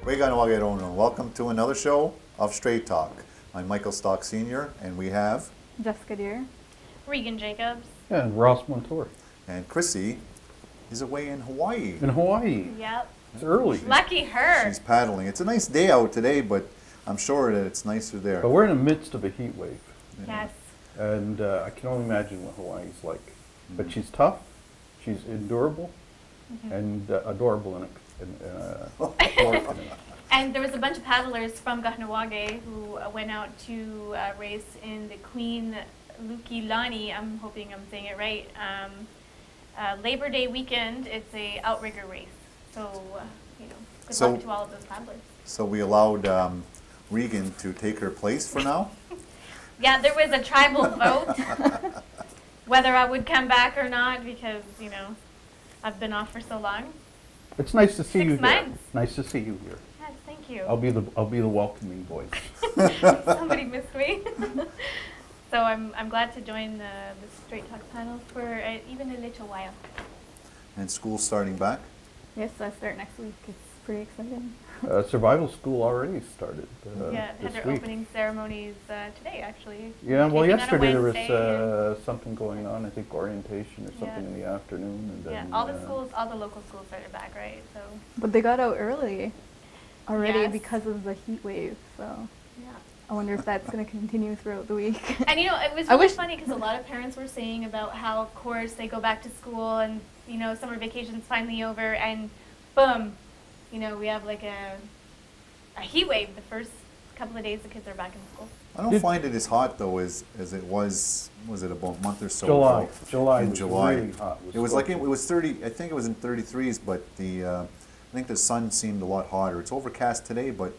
Welcome to another show of Straight Talk. I'm Michael Stock Sr. and we have Jessica Deere, Regan Jacobs, and Ross Montour. And Chrissy is away in Hawaii. In Hawaii. Yep. It's early. Lucky her. She's paddling. It's a nice day out today, but I'm sure that it's nicer there. But we're in the midst of a heat wave. Yes. And I can only imagine what Hawaii's like. But she's tough, she's endurable, and adorable in it. And there was a bunch of paddlers from Kahnawake who went out to race in the Queen Lukilani, I'm hoping I'm saying it right, Labor Day weekend. It's a outrigger race. So, good luck to all of those paddlers. So we allowed Regan to take her place for now? Yeah, there was a tribal vote whether I would come back or not because, I've been off for so long. It's nice to see you 6 months. here. Nice to see you here. Yes, thank you. I'll be the welcoming voice. Somebody missed me. So I'm glad to join the Straight Talk panel for even a little while. And school's starting back? Yes, I start next week. It's pretty exciting. Survival school already started yeah, had this their week. opening ceremonies today, actually. Yeah, well, Taking on a yesterday there Wednesday was something going on. I think orientation or something in the afternoon. And yeah, then, all the local schools started back, right? So. But they got out early already Yes. because of the heat wave. So Yeah. I wonder if that's going to continue throughout the week. And it was really funny because a lot of parents were saying about how, of course, they go back to school and summer vacation's finally over, and boom, we have like a heat wave the first couple of days the kids are back in school. I don't find it as hot though as it was it about a month or so July. ago? July In was July. really hot. It was like it was 30. I think it was in 33s, but I think the sun seemed a lot hotter. It's overcast today, but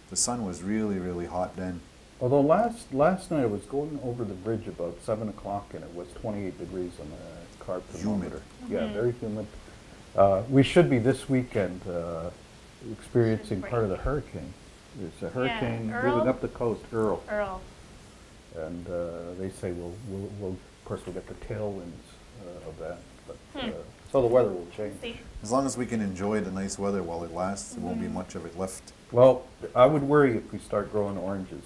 the sun was really, really hot then. Although last night I was going over the bridge about 7 o'clock and it was 28 degrees on the car thermometer. Yeah, very humid. We should be this weekend experiencing part of the hurricane. There's a hurricane moving up the coast, Earl. And they say we'll of course we'll get the tailwinds of that. But, so the weather will change. As long as we can enjoy the nice weather while it lasts, there won't be much of it left. Well, I would worry if we start growing oranges.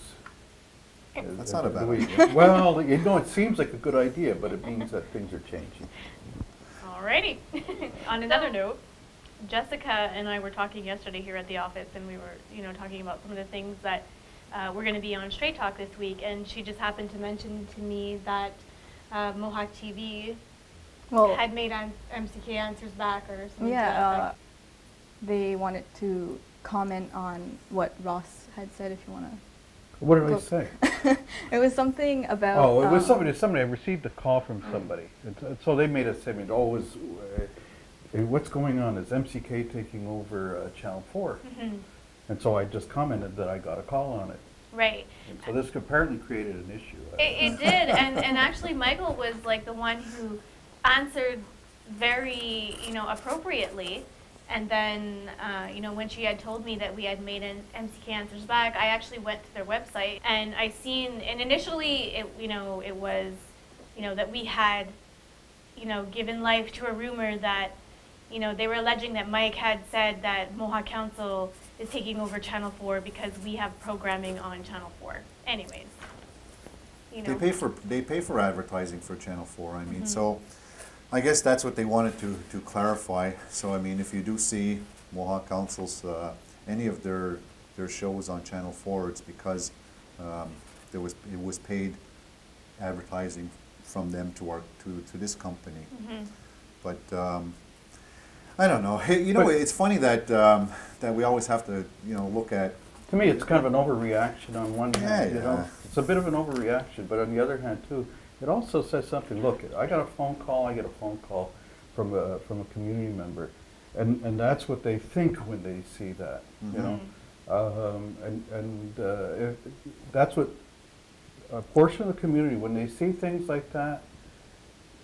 That's not a bad idea. Well, it seems like a good idea, but it means that things are changing. Alrighty. On another note, Jessica and I were talking yesterday here at the office, and we were, talking about some of the things that we're going to be on Straight Talk this week, and she just happened to mention to me that Mohawk TV had made MCK Answers Back or something. Yeah, they wanted to comment on what Ross had said. If you want to. What did I say? It was something about. Oh, it was somebody. I received a call from somebody, and so they made a statement. Oh, what's going on? Is MCK taking over Channel 4? And so I just commented that I got a call on it. Right. And so this apparently created an issue. It did, and actually Michael was like the one who answered very, appropriately. And then, when she had told me that we had made an MCK Answers Back, I actually went to their website and I seen, and initially it was, that we had, given life to a rumor that, they were alleging that Mike had said that Mohawk Council is taking over Channel 4 because we have programming on Channel 4. Anyways, They pay for advertising for Channel 4. I mean, so. I guess that's what they wanted to clarify. So I mean, if you do see Mohawk Council's any of their shows on Channel 4, it's because it was paid advertising from them to this company. But I don't know. Hey, it's funny that that we always have to look at. To me, it's kind of an overreaction on one hand. It's a bit of an overreaction, but on the other hand, too. It also says something. Look, I get a phone call from a community member, and that's what they think when they see that, that's what a portion of the community, when they see things like that,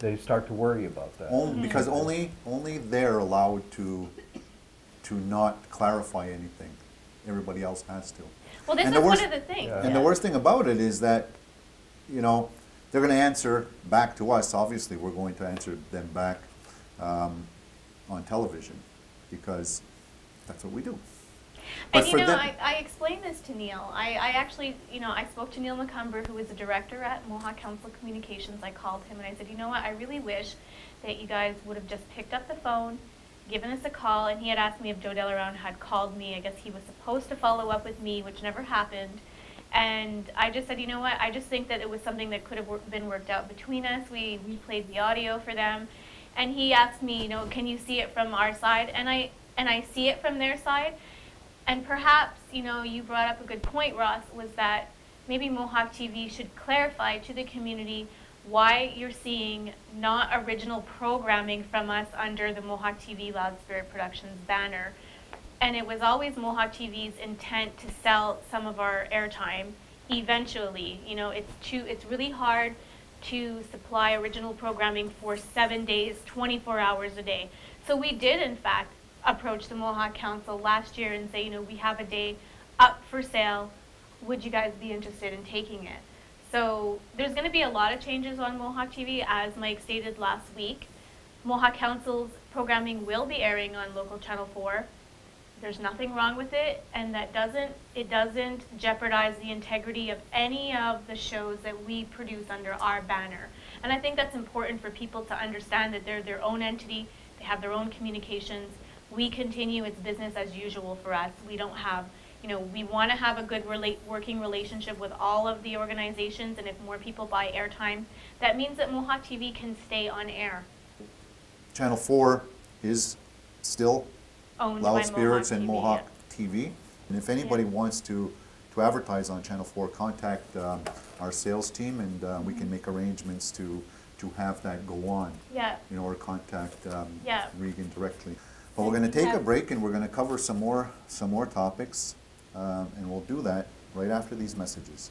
they start to worry about that. Because only they're allowed to not clarify anything. Everybody else has to. Well, this is one of the things. Yeah. And the worst thing about it is that, they're going to answer back to us. Obviously, we're going to answer them back on television because that's what we do. But And you for know, them- I explained this to Neil. I actually, you know, I spoke to Neil McCumber, who is the director at Mohawk Council Communications. I called him and I said, you know what, I really wish that you guys would have just picked up the phone, given us a call, and he had asked me if Joe Delaround had called me. I guess he was supposed to follow up with me, which never happened. And I just said, you know what, I just think that it was something that could have been worked out between us. We replayed the audio for them. And he asked me, you know, can you see it from our side? And I see it from their side. And perhaps, you know, you brought up a good point, Ross, was that maybe Mohawk TV should clarify to the community why you're seeing not original programming from us under the Mohawk TV Loud Spirit Productions banner. And it was always Mohawk TV's intent to sell some of our airtime eventually. You know, it's really hard to supply original programming for 7 days, 24 hours a day. So we did, in fact, approach the Mohawk Council last year and say, you know, we have a day up for sale. Would you guys be interested in taking it? So there's going to be a lot of changes on Mohawk TV, as Mike stated last week. Mohawk Council's programming will be airing on local Channel 4. There's nothing wrong with it, and it doesn't jeopardize the integrity of any of the shows that we produce under our banner. And I think that's important for people to understand that they're their own entity, they have their own communications. We continue, it's business as usual for us. We don't have, you know, we want to have a good working relationship with all of the organizations, and if more people buy airtime, that means that Mohawk TV can stay on air. Channel 4 is still Owned by Loud Spirits and TV, Mohawk yeah. TV. And if anybody wants to advertise on Channel 4, contact our sales team, and we can make arrangements to have that go on. Yeah. You know, or contact Yeah. Regan directly. But we're going to take a break, and we're going to cover some more topics, and we'll do that right after these messages.